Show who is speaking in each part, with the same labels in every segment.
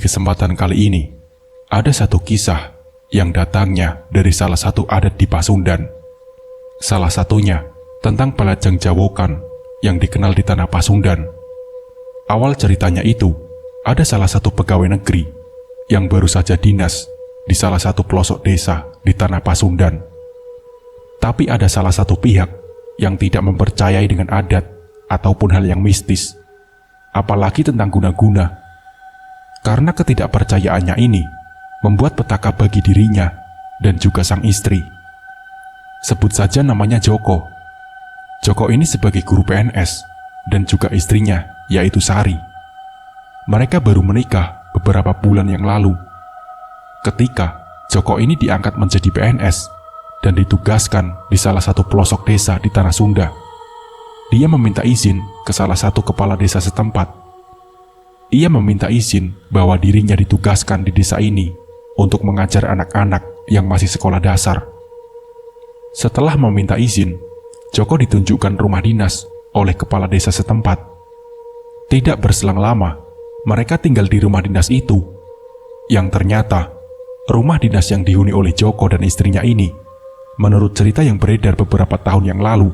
Speaker 1: kesempatan kali ini, ada satu kisah yang datangnya dari salah satu adat di Pasundan. Salah satunya tentang pelajang jawokan yang dikenal di tanah Pasundan. Awal ceritanya itu, ada salah satu pegawai negeri yang baru saja dinas di salah satu pelosok desa di tanah Pasundan. Tapi ada salah satu pihak yang tidak mempercayai dengan adat ataupun hal yang mistis, apalagi tentang guna-guna. Karena ketidakpercayaannya ini membuat petaka bagi dirinya dan juga sang istri. Sebut saja namanya Joko. Joko ini sebagai guru PNS dan juga istrinya yaitu Sari. Mereka baru menikah beberapa bulan yang lalu. Ketika Joko ini diangkat menjadi PNS dan ditugaskan di salah satu pelosok desa di Tanah Sunda, dia meminta izin ke salah satu kepala desa setempat. Ia meminta izin bahwa dirinya ditugaskan di desa ini untuk mengajar anak-anak yang masih sekolah dasar. Setelah meminta izin, Joko ditunjukkan rumah dinas oleh kepala desa setempat. Tidak berselang lama, mereka tinggal di rumah dinas itu, yang ternyata rumah dinas yang dihuni oleh Joko dan istrinya ini, menurut cerita yang beredar beberapa tahun yang lalu,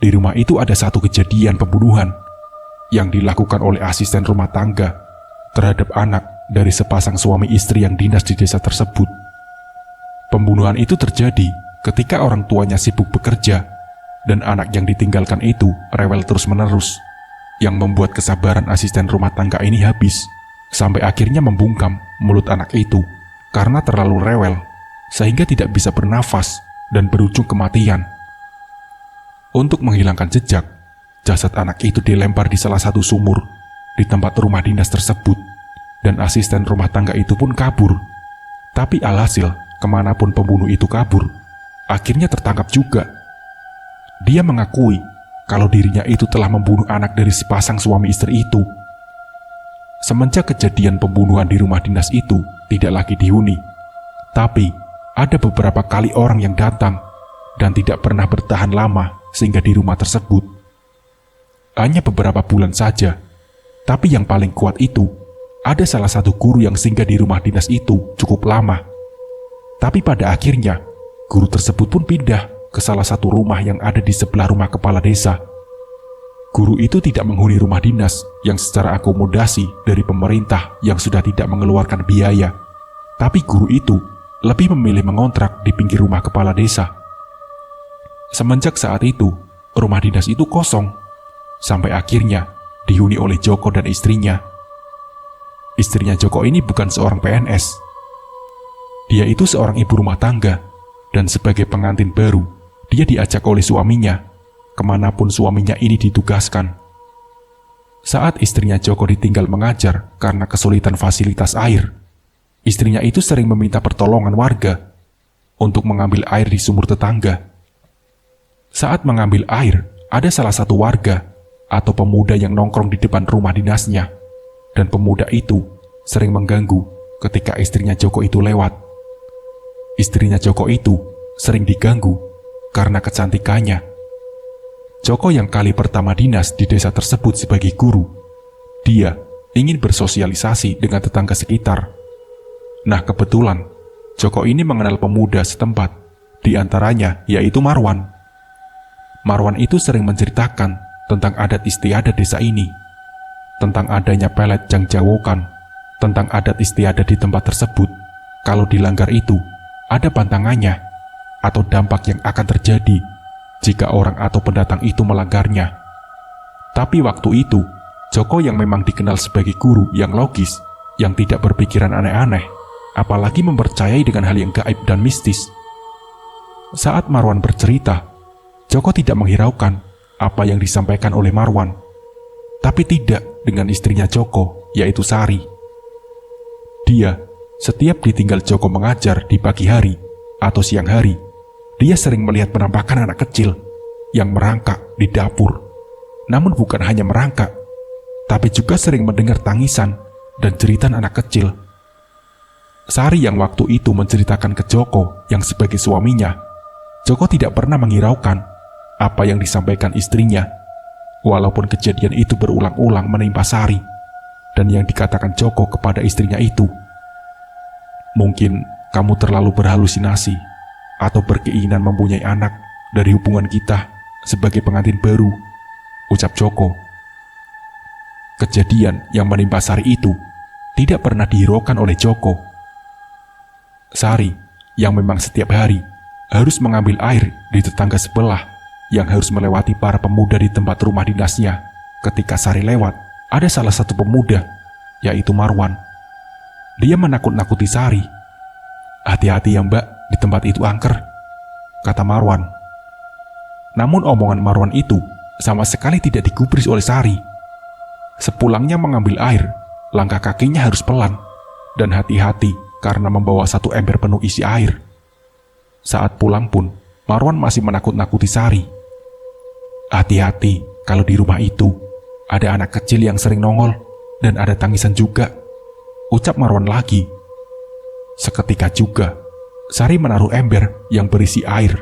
Speaker 1: di rumah itu ada satu kejadian pembunuhan yang dilakukan oleh asisten rumah tangga terhadap anak dari sepasang suami istri yang dinas di desa tersebut. Pembunuhan itu terjadi ketika orang tuanya sibuk bekerja dan anak yang ditinggalkan itu rewel terus-menerus, yang membuat kesabaran asisten rumah tangga ini habis, sampai akhirnya membungkam mulut anak itu karena terlalu rewel sehingga tidak bisa bernafas dan berujung kematian. Untuk menghilangkan jejak, jasad anak itu dilempar di salah satu sumur di tempat rumah dinas tersebut, dan asisten rumah tangga itu pun kabur. Tapi alhasil, kemanapun pembunuh itu kabur, akhirnya tertangkap juga. Dia mengakui kalau dirinya itu telah membunuh anak dari sepasang suami istri itu. Semenjak kejadian pembunuhan di rumah dinas itu tidak lagi dihuni, tapi ada beberapa kali orang yang datang dan tidak pernah bertahan lama sehingga di rumah tersebut. Hanya beberapa bulan saja, tapi yang paling kuat itu, ada salah satu guru yang singgah di rumah dinas itu cukup lama. Tapi pada akhirnya, guru tersebut pun pindah ke salah satu rumah yang ada di sebelah rumah kepala desa. Guru itu tidak menghuni rumah dinas yang secara akomodasi dari pemerintah yang sudah tidak mengeluarkan biaya, tapi guru itu lebih memilih mengontrak di pinggir rumah kepala desa. Semenjak saat itu, rumah dinas itu kosong, sampai akhirnya dihuni oleh Joko dan istrinya. Istrinya Joko ini bukan seorang PNS. Dia itu seorang ibu rumah tangga, dan sebagai pengantin baru, dia diajak oleh suaminya kemanapun suaminya ini ditugaskan. Saat istrinya Joko ditinggal mengajar karena kesulitan fasilitas air, istrinya itu sering meminta pertolongan warga untuk mengambil air di sumur tetangga. Saat mengambil air, ada salah satu warga atau pemuda yang nongkrong di depan rumah dinasnya, dan pemuda itu sering mengganggu ketika istrinya Joko itu lewat. Istrinya Joko itu sering diganggu karena kecantikannya. Joko yang kali pertama dinas di desa tersebut sebagai guru, dia ingin bersosialisasi dengan tetangga sekitar. Nah, kebetulan Joko ini mengenal pemuda setempat, di antaranya yaitu Marwan. Marwan itu sering menceritakan tentang adat istiadat desa ini, tentang adanya pelet jang jawokan, tentang adat istiadat di tempat tersebut. Kalau dilanggar itu, ada pantangannya atau dampak yang akan terjadi jika orang atau pendatang itu melanggarnya. Tapi waktu itu, Joko yang memang dikenal sebagai guru yang logis, yang tidak berpikiran aneh-aneh, apalagi mempercayai dengan hal yang gaib dan mistis. Saat Marwan bercerita, Joko tidak menghiraukan apa yang disampaikan oleh Marwan, tapi tidak dengan istrinya Joko, yaitu Sari. Dia, setiap ditinggal Joko mengajar di pagi hari atau siang hari, dia sering melihat penampakan anak kecil yang merangkak di dapur. Namun bukan hanya merangkak, tapi juga sering mendengar tangisan dan jeritan anak kecil. Sari yang waktu itu menceritakan ke Joko yang sebagai suaminya, Joko tidak pernah menghiraukan apa yang disampaikan istrinya, walaupun kejadian itu berulang-ulang menimpa Sari, dan yang dikatakan Joko kepada istrinya itu. Mungkin kamu terlalu berhalusinasi atau berkeinginan mempunyai anak dari hubungan kita sebagai pengantin baru, ucap Joko. Kejadian yang menimpa Sari itu tidak pernah dihiraukan oleh Joko. Sari yang memang setiap hari harus mengambil air di tetangga sebelah yang harus melewati para pemuda di tempat rumah dinasnya. Ketika Sari lewat, ada salah satu pemuda, yaitu Marwan. Dia menakut-nakuti Sari. "Hati-hati ya Mbak, di tempat itu angker," kata Marwan. Namun omongan Marwan itu sama sekali tidak digubris oleh Sari. Sepulangnya mengambil air, langkah kakinya harus pelan dan hati-hati karena membawa satu ember penuh isi air. Saat pulang pun, Marwan masih menakut-nakuti Sari. "Hati-hati, kalau di rumah itu ada anak kecil yang sering nongol dan ada tangisan juga," ucap Marwan lagi. Seketika juga, Sari menaruh ember yang berisi air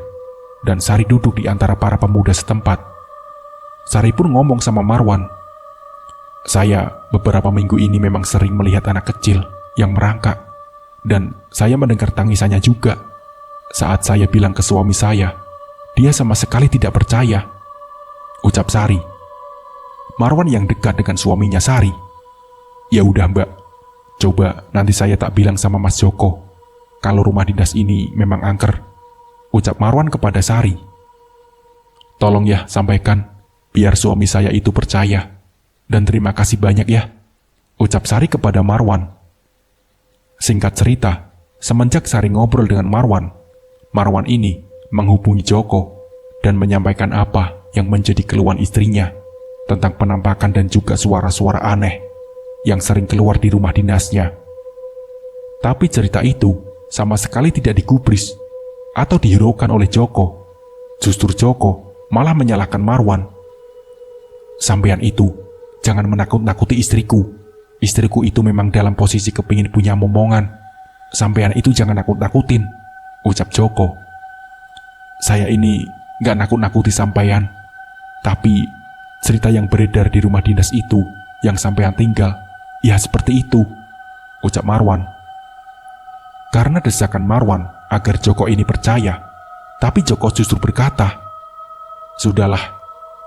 Speaker 1: dan Sari duduk di antara para pemuda setempat. Sari pun ngomong sama Marwan, "Saya beberapa minggu ini memang sering melihat anak kecil yang merangkak dan saya mendengar tangisannya juga. Saat saya bilang ke suami saya, dia sama sekali tidak percaya," ucap Sari. Marwan yang dekat dengan suaminya Sari, "Ya udah Mbak, coba nanti saya tak bilang sama Mas Joko kalau rumah dinas ini memang angker," ucap Marwan kepada Sari. "Tolong ya sampaikan biar suami saya itu percaya. Dan terima kasih banyak ya," ucap Sari kepada Marwan. Singkat cerita, semenjak Sari ngobrol dengan Marwan, Marwan ini menghubungi Joko dan menyampaikan apa yang menjadi keluhan istrinya tentang penampakan dan juga suara-suara aneh yang sering keluar di rumah dinasnya. Tapi cerita itu sama sekali tidak digubris atau dihiraukan oleh Joko. Justru Joko malah menyalahkan Marwan. "Sampean itu jangan menakut-nakuti istriku. Istriku itu memang dalam posisi kepingin punya momongan. Sampean itu jangan nakut-nakutin," ucap Joko. "Saya ini gak nakut-nakuti sampean. Tapi cerita yang beredar di rumah dinas itu yang sampean tinggal, ya seperti itu," ucap Marwan. Karena desakan Marwan agar Joko ini percaya, tapi Joko justru berkata, "Sudahlah,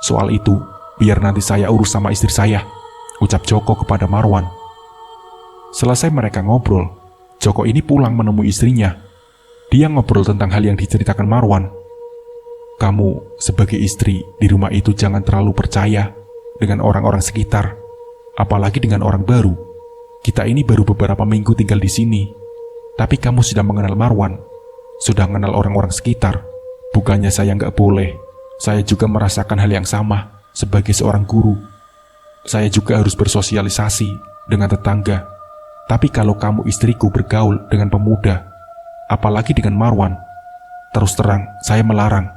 Speaker 1: soal itu biar nanti saya urus sama istri saya," ucap Joko kepada Marwan. Selesai mereka ngobrol, Joko ini pulang menemui istrinya. Dia ngobrol tentang hal yang diceritakan Marwan. "Kamu sebagai istri di rumah itu jangan terlalu percaya dengan orang-orang sekitar, apalagi dengan orang baru. Kita ini baru beberapa minggu tinggal di sini, tapi kamu sudah mengenal Marwan, sudah mengenal orang-orang sekitar. Bukannya saya nggak boleh, saya juga merasakan hal yang sama. Sebagai seorang guru, saya juga harus bersosialisasi dengan tetangga. Tapi kalau kamu istriku bergaul dengan pemuda, apalagi dengan Marwan, terus terang saya melarang,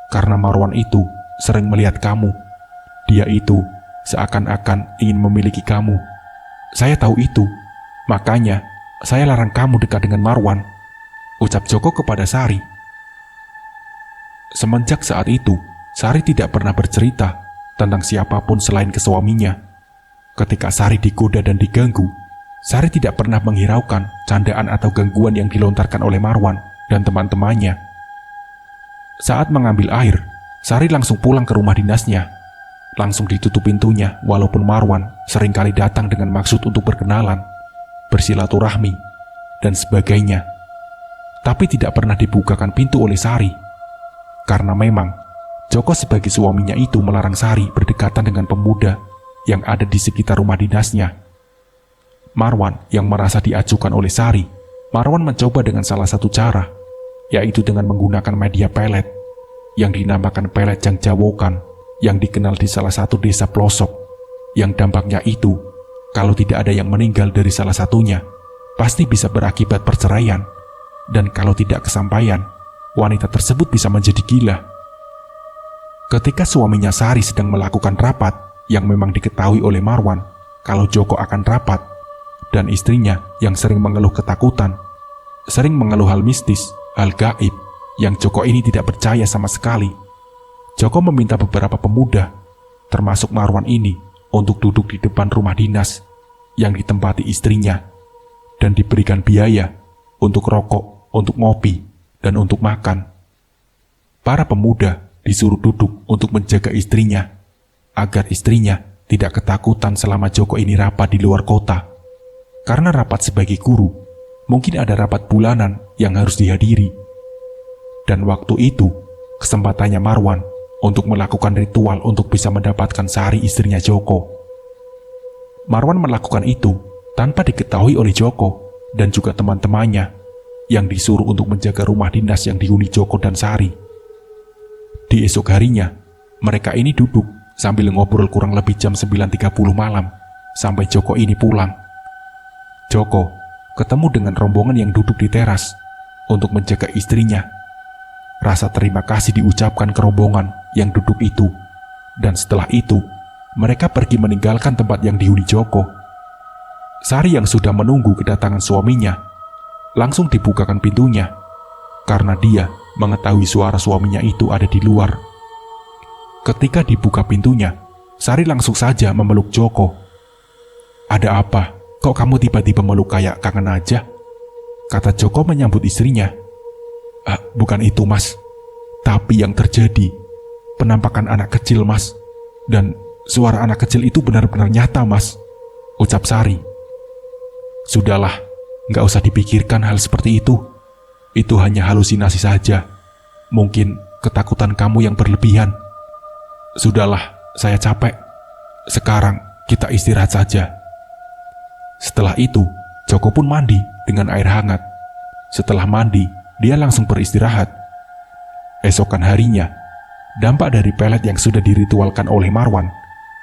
Speaker 1: karena Marwan itu sering melihat kamu. Dia itu seakan-akan ingin memiliki kamu. Saya tahu itu, makanya saya larang kamu dekat dengan Marwan," ucap Joko kepada Sari. Semenjak saat itu, Sari tidak pernah bercerita tentang siapapun selain ke suaminya. Ketika Sari digoda dan diganggu, Sari tidak pernah menghiraukan candaan atau gangguan yang dilontarkan oleh Marwan dan teman-temannya. Saat mengambil air, Sari langsung pulang ke rumah dinasnya. Langsung ditutup pintunya, walaupun Marwan seringkali datang dengan maksud untuk berkenalan, bersilaturahmi, dan sebagainya. Tapi tidak pernah dibukakan pintu oleh Sari, karena memang Joko sebagai suaminya itu melarang Sari berdekatan dengan pemuda yang ada di sekitar rumah dinasnya. Marwan yang merasa diajukan oleh Sari, Marwan mencoba dengan salah satu cara, yaitu dengan menggunakan media pelet yang dinamakan pelet jangjawokan, yang dikenal di salah satu desa pelosok, yang dampaknya itu, kalau tidak ada yang meninggal dari salah satunya, pasti bisa berakibat perceraian, dan kalau tidak kesampaian, wanita tersebut bisa menjadi gila. Ketika suaminya Sari sedang melakukan rapat yang memang diketahui oleh Marwan kalau Joko akan rapat, dan istrinya yang sering mengeluh ketakutan, sering mengeluh hal mistis, hal gaib yang Joko ini tidak percaya sama sekali, Joko meminta beberapa pemuda, termasuk Marwan ini, untuk duduk di depan rumah dinas yang ditempati istrinya dan diberikan biaya untuk rokok, untuk ngopi, dan untuk makan. Para pemuda disuruh duduk untuk menjaga istrinya, agar istrinya tidak ketakutan selama Joko ini rapat di luar kota. Karena rapat sebagai guru, mungkin ada rapat bulanan yang harus dihadiri. Dan waktu itu, kesempatannya Marwan untuk melakukan ritual untuk bisa mendapatkan Sari istrinya Joko. Marwan melakukan itu tanpa diketahui oleh Joko dan juga teman-temannya yang disuruh untuk menjaga rumah dinas yang dihuni Joko dan Sari. Di esok harinya, mereka ini duduk sambil ngobrol kurang lebih jam 9.30 malam sampai Joko ini pulang. Joko ketemu dengan rombongan yang duduk di teras untuk menjaga istrinya. Rasa terima kasih diucapkan ke rombongan yang duduk itu, dan setelah itu mereka pergi meninggalkan tempat yang dihuni Joko. Sari yang sudah menunggu kedatangan suaminya langsung dibukakan pintunya karena dia mengetahui suara suaminya itu ada di luar. Ketika dibuka pintunya, Sari langsung saja memeluk Joko. "Ada apa? Kok kamu tiba-tiba meluk kayak kangen aja?" kata Joko menyambut istrinya. Bukan itu, Mas. Tapi yang terjadi, penampakan anak kecil, Mas. Dan suara anak kecil itu benar-benar nyata, Mas," ucap Sari. "Sudahlah, nggak usah dipikirkan hal seperti itu. Itu hanya halusinasi saja. Mungkin ketakutan kamu yang berlebihan. Sudahlah, saya capek. Sekarang kita istirahat saja." Setelah itu, Joko pun mandi dengan air hangat. Setelah mandi, dia langsung beristirahat. Esokan harinya, dampak dari pelet yang sudah diritualkan oleh Marwan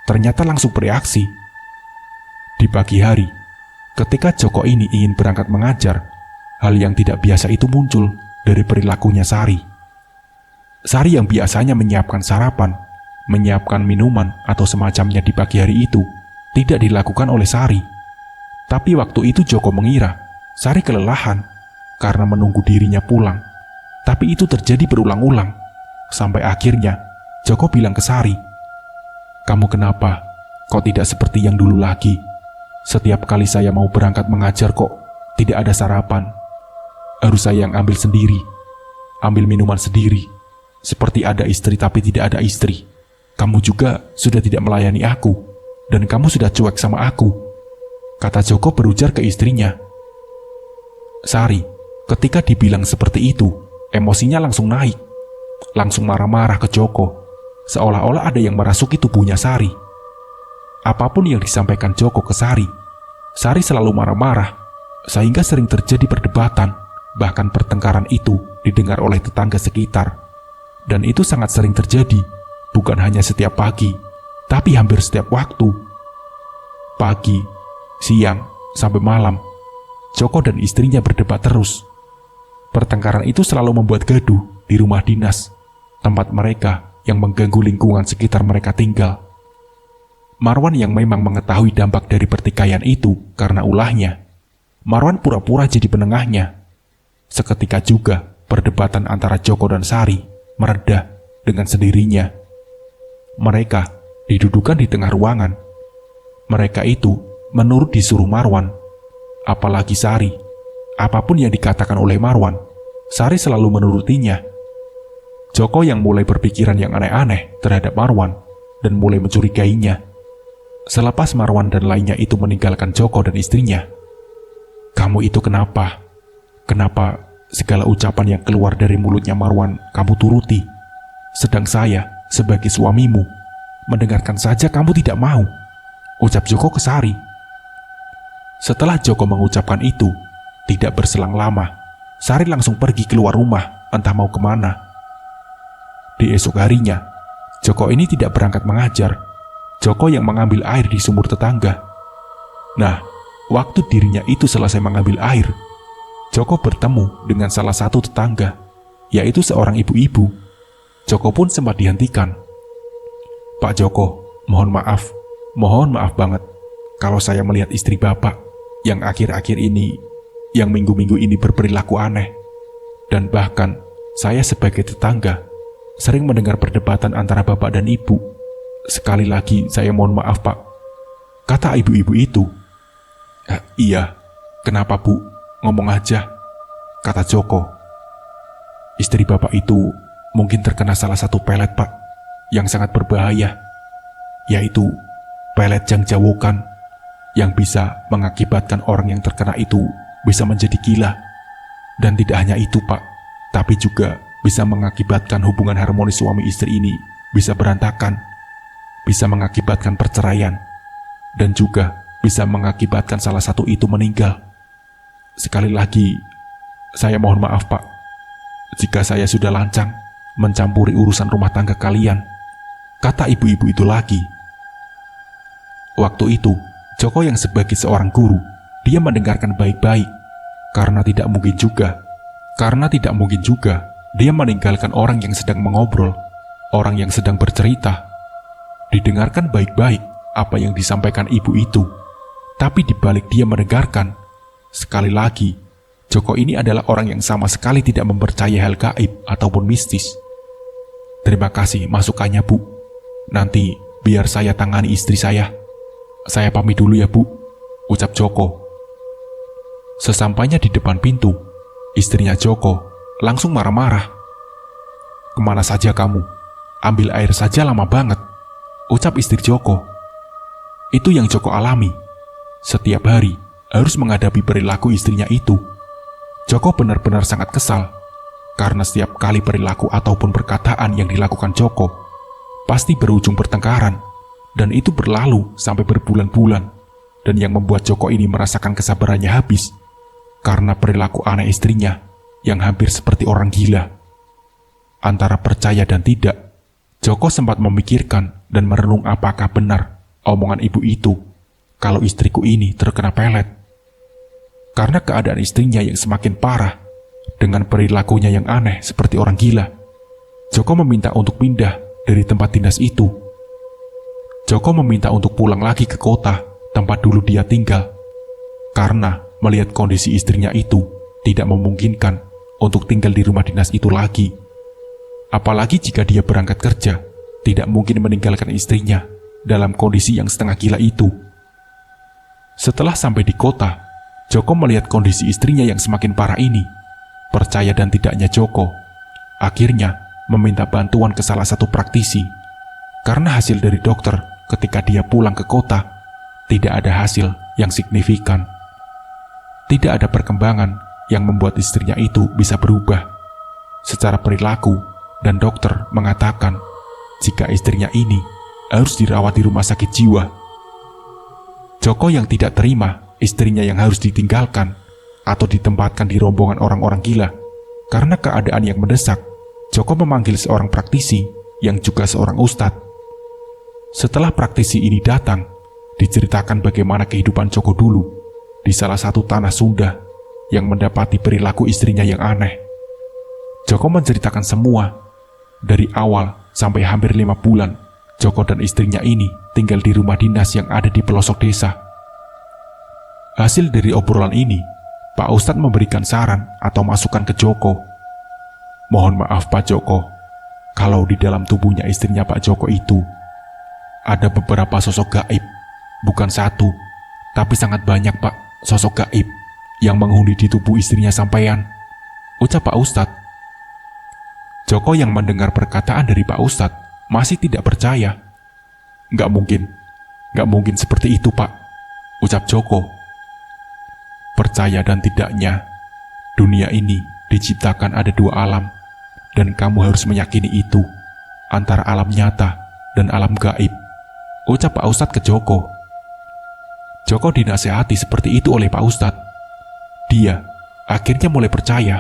Speaker 1: ternyata langsung bereaksi. Di pagi hari, ketika Joko ini ingin berangkat mengajar, hal yang tidak biasa itu muncul dari perilakunya Sari. Sari yang biasanya menyiapkan sarapan, menyiapkan minuman atau semacamnya di pagi hari itu, tidak dilakukan oleh Sari. Tapi waktu itu Joko mengira Sari kelelahan karena menunggu dirinya pulang. Tapi itu terjadi berulang-ulang, sampai akhirnya Joko bilang ke Sari, "Kamu kenapa? Kok tidak seperti yang dulu lagi? Setiap kali saya mau berangkat mengajar kok tidak ada sarapan. Harus saya yang ambil sendiri, ambil minuman sendiri, seperti ada istri tapi tidak ada istri. Kamu juga sudah tidak melayani aku, dan kamu sudah cuek sama aku," kata Joko berujar ke istrinya. Sari, ketika dibilang seperti itu, emosinya langsung naik. Langsung marah-marah ke Joko, seolah-olah ada yang merasuki tubuhnya Sari. Apapun yang disampaikan Joko ke Sari, Sari selalu marah-marah, sehingga sering terjadi perdebatan, bahkan pertengkaran itu didengar oleh tetangga sekitar. Dan itu sangat sering terjadi, bukan hanya setiap pagi, tapi hampir setiap waktu. Pagi, siang, sampai malam, Joko dan istrinya berdebat terus. Pertengkaran itu selalu membuat gaduh di rumah dinas, tempat mereka yang mengganggu lingkungan sekitar mereka tinggal. Marwan yang memang mengetahui dampak dari pertikaian itu karena ulahnya, Marwan pura-pura jadi penengahnya. Seketika juga perdebatan antara Joko dan Sari mereda dengan sendirinya. Mereka didudukan di tengah ruangan. Mereka itu menurut disuruh Marwan. Apalagi Sari, apapun yang dikatakan oleh Marwan, Sari selalu menurutinya. Joko yang mulai berpikiran yang aneh-aneh terhadap Marwan dan mulai mencurigainya. Selepas Marwan dan lainnya itu meninggalkan Joko dan istrinya, "Kamu itu kenapa? Kenapa segala ucapan yang keluar dari mulutnya Marwan kamu turuti? Sedang saya sebagai suamimu mendengarkan saja kamu tidak mau," ucap Joko ke Sari. Setelah Joko mengucapkan itu, tidak berselang lama, Sari langsung pergi keluar rumah, entah mau kemana. Di esok harinya, Joko ini tidak berangkat mengajar. Joko yang mengambil air di sumur tetangga. Nah, waktu dirinya itu selesai mengambil air, Joko bertemu dengan salah satu tetangga, yaitu seorang ibu-ibu. Joko pun sempat dihentikan. "Pak Joko, mohon maaf banget kalau saya melihat istri Bapak yang akhir-akhir ini, yang minggu-minggu ini berperilaku aneh. Dan bahkan saya sebagai tetangga sering mendengar perdebatan antara Bapak dan Ibu. Sekali lagi saya mohon maaf, Pak," kata ibu-ibu itu. Iya, kenapa Bu? Ngomong aja, kata Joko. Istri Bapak itu mungkin terkena salah satu pelet Pak, yang sangat berbahaya, yaitu pelet jang jawokan, yang bisa mengakibatkan orang yang terkena itu bisa menjadi gila. Dan tidak hanya itu Pak, tapi juga bisa mengakibatkan hubungan harmonis suami istri ini bisa berantakan, bisa mengakibatkan perceraian, dan juga bisa mengakibatkan salah satu itu meninggal. Sekali lagi, saya mohon maaf Pak, jika saya sudah lancang mencampuri urusan rumah tangga kalian, kata ibu-ibu itu lagi. Waktu itu, Joko yang sebagai seorang guru, dia mendengarkan baik-baik, karena tidak mungkin juga dia meninggalkan orang yang sedang mengobrol, orang yang sedang bercerita. Didengarkan baik-baik apa yang disampaikan ibu itu, tapi dibalik dia mendengarkan, sekali lagi, Joko ini adalah orang yang sama sekali tidak mempercayai hal gaib ataupun mistis. Terima kasih masukannya Bu. Nanti biar saya tangani istri saya. Saya pamit dulu ya Bu, ucap Joko. Sesampainya di depan pintu, istrinya Joko langsung marah-marah. Kemana saja kamu? Ambil air saja lama banget, ucap istri Joko. Itu yang Joko alami. Setiap hari harus menghadapi perilaku istrinya itu. Joko benar-benar sangat kesal, karena setiap kali perilaku ataupun perkataan yang dilakukan Joko pasti berujung pertengkaran, dan itu berlalu sampai berbulan-bulan. Dan yang membuat Joko ini merasakan kesabarannya habis, karena perilaku aneh istrinya yang hampir seperti orang gila. Antara percaya dan tidak, Joko sempat memikirkan dan merenung apakah benar omongan ibu itu kalau istriku ini terkena pelet. Karena keadaan istrinya yang semakin parah, dengan perilakunya yang aneh seperti orang gila, Joko meminta untuk pindah dari tempat dinas itu. Joko meminta untuk pulang lagi ke kota tempat dulu dia tinggal, karena melihat kondisi istrinya itu tidak memungkinkan untuk tinggal di rumah dinas itu lagi. Apalagi jika dia berangkat kerja, tidak mungkin meninggalkan istrinya dalam kondisi yang setengah gila itu. Setelah sampai di kota, Joko melihat kondisi istrinya yang semakin parah ini. Percaya dan tidaknya Joko akhirnya meminta bantuan ke salah satu praktisi, karena hasil dari dokter ketika dia pulang ke kota tidak ada hasil yang signifikan. Tidak ada perkembangan yang membuat istrinya itu bisa berubah secara perilaku, dan dokter mengatakan jika istrinya ini harus dirawat di rumah sakit jiwa. Joko yang tidak terima istrinya yang harus ditinggalkan atau ditempatkan di rombongan orang-orang gila karena keadaan yang mendesak, Joko memanggil seorang praktisi yang juga seorang ustadz. Setelah praktisi ini datang, diceritakan bagaimana kehidupan Joko dulu di salah satu tanah Sunda yang mendapati perilaku istrinya yang aneh. Joko menceritakan semua, dari awal sampai hampir 5 bulan, Joko dan istrinya ini tinggal di rumah dinas yang ada di pelosok desa. Hasil dari obrolan ini, Pak Ustadz memberikan saran atau masukan ke Joko. Mohon maaf Pak Joko, kalau di dalam tubuhnya istrinya Pak Joko itu ada beberapa sosok gaib, bukan satu, tapi sangat banyak Pak sosok gaib yang menghuni di tubuh istrinya sampean, ucap Pak Ustadz. Joko yang mendengar perkataan dari Pak Ustadz masih tidak percaya. Nggak mungkin seperti itu Pak, ucap Joko. Percaya dan tidaknya, dunia ini diciptakan ada 2 alam, dan kamu harus meyakini itu, antara alam nyata dan alam gaib, ucap Pak Ustadz ke Joko. Joko dinasehati seperti itu oleh Pak Ustadz. Dia akhirnya mulai percaya.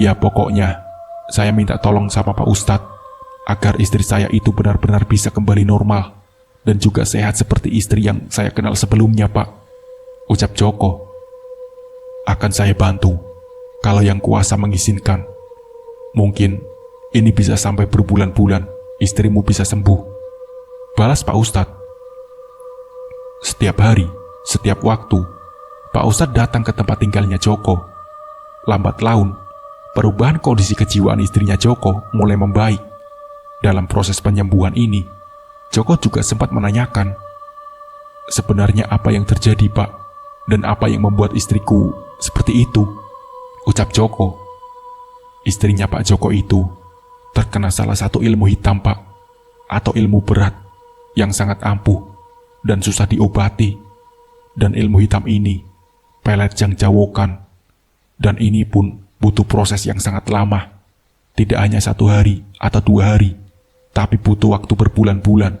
Speaker 1: Ya pokoknya, saya minta tolong sama Pak Ustadz, agar istri saya itu benar-benar bisa kembali normal, dan juga sehat seperti istri yang saya kenal sebelumnya Pak, ucap Joko. Akan saya bantu, kalau yang kuasa mengizinkan. Mungkin ini bisa sampai berbulan-bulan istrimu bisa sembuh, balas Pak Ustadz. Setiap hari, setiap waktu, Pak Ustadz datang ke tempat tinggalnya Joko. Lambat laun, perubahan kondisi kejiwaan istrinya Joko mulai membaik. Dalam proses penyembuhan ini, Joko juga sempat menanyakan, sebenarnya apa yang terjadi Pak? Dan apa yang membuat istriku seperti itu? Ucap Joko. Istrinya Pak Joko itu terkena salah satu ilmu hitam, Pak, atau ilmu berat yang sangat ampuh dan susah diobati. Dan ilmu hitam ini pelet jang jawokan. Dan ini pun butuh proses yang sangat lama. Tidak hanya 1 hari atau 2 hari, tapi butuh waktu berbulan-bulan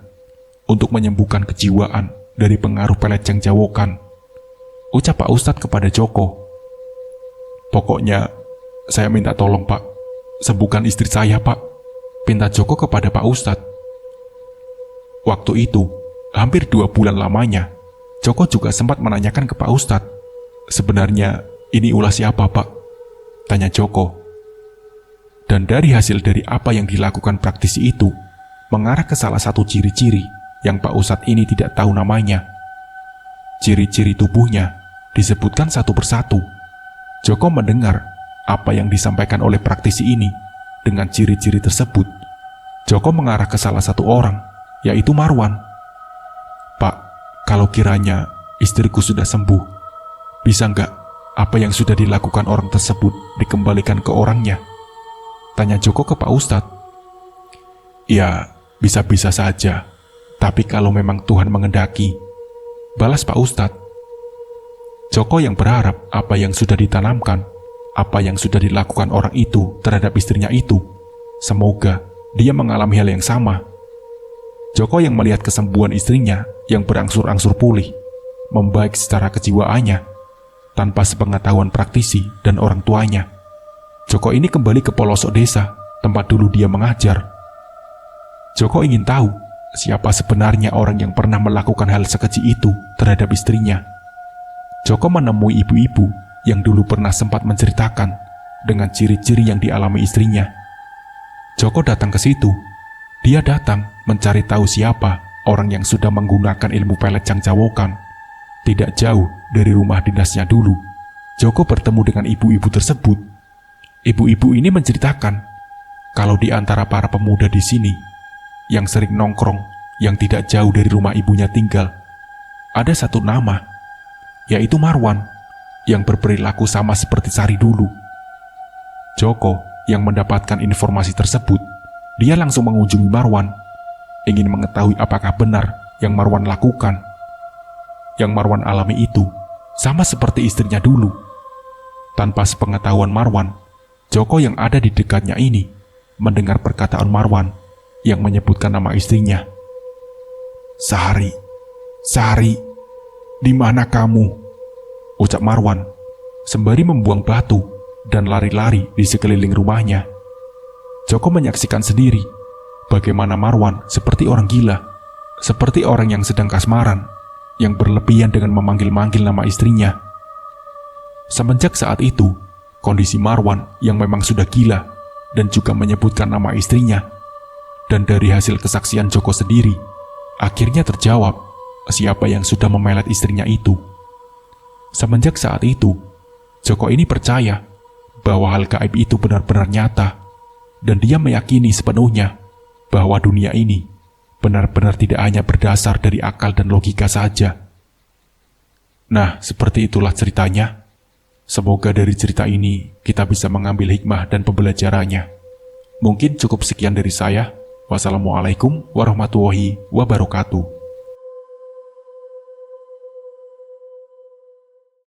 Speaker 1: untuk menyembuhkan kejiwaan dari pengaruh pelet jang jawokan. Ucap Pak Ustadz kepada Joko. Pokoknya saya minta tolong, Pak, sembuhkan istri saya, Pak, pinta Joko kepada Pak Ustadz. Waktu itu, hampir 2 bulan lamanya, Joko juga sempat menanyakan ke Pak Ustadz, sebenarnya ini ulah siapa, Pak? Tanya Joko. Dan dari hasil dari apa yang dilakukan praktisi itu, mengarah ke salah satu ciri-ciri yang Pak Ustadz ini tidak tahu namanya. Ciri-ciri tubuhnya disebutkan satu persatu. Joko mendengar apa yang disampaikan oleh praktisi ini. Dengan ciri-ciri tersebut, Joko mengarah ke salah satu orang, yaitu Marwan. Pak, kalau kiranya istriku sudah sembuh, bisa nggak apa yang sudah dilakukan orang tersebut dikembalikan ke orangnya? Tanya Joko ke Pak Ustadz. Ya, bisa-bisa saja, tapi kalau memang Tuhan mengendaki, balas Pak Ustadz. Joko yang berharap apa yang sudah ditanamkan, apa yang sudah dilakukan orang itu terhadap istrinya itu, semoga dia mengalami hal yang sama. Joko yang melihat kesembuhan istrinya yang berangsur-angsur pulih, membaik secara kejiwaannya, tanpa sepengetahuan praktisi dan orang tuanya. Joko ini kembali ke pelosok desa, tempat dulu dia mengajar. Joko ingin tahu siapa sebenarnya orang yang pernah melakukan hal sekeji itu terhadap istrinya. Joko menemui ibu-ibu yang dulu pernah sempat menceritakan dengan ciri-ciri yang dialami istrinya. Joko datang ke situ. Dia datang mencari tahu siapa orang yang sudah menggunakan ilmu pelet jang jawokan. Tidak jauh dari rumah dinasnya dulu, Joko bertemu dengan ibu-ibu tersebut. Ibu-ibu ini menceritakan kalau di antara para pemuda di sini yang sering nongkrong yang tidak jauh dari rumah ibunya tinggal, ada satu nama, yaitu Marwan, yang berperilaku sama seperti Sari dulu. Joko yang mendapatkan informasi tersebut, dia langsung mengunjungi Marwan, ingin mengetahui apakah benar yang Marwan lakukan. Yang Marwan alami itu sama seperti istrinya dulu. Tanpa sepengetahuan Marwan, Joko yang ada di dekatnya ini mendengar perkataan Marwan yang menyebutkan nama istrinya. Sari, Sari, di mana kamu? Ucap Marwan sembari membuang batu dan lari-lari di sekeliling rumahnya. Joko menyaksikan sendiri bagaimana Marwan seperti orang gila, seperti orang yang sedang kasmaran, yang berlebihan dengan memanggil-manggil nama istrinya. Semenjak saat itu, kondisi Marwan yang memang sudah gila dan juga menyebutkan nama istrinya. Dan dari hasil kesaksian Joko sendiri, akhirnya terjawab siapa yang sudah memelet istrinya itu. Semenjak saat itu, Joko ini percaya bahwa hal gaib itu benar-benar nyata, dan dia meyakini sepenuhnya bahwa dunia ini benar-benar tidak hanya berdasar dari akal dan logika saja. Nah, seperti itulah ceritanya. Semoga dari cerita ini kita bisa mengambil hikmah dan pembelajarannya. Mungkin cukup sekian dari saya. Wassalamualaikum warahmatullahi wabarakatuh.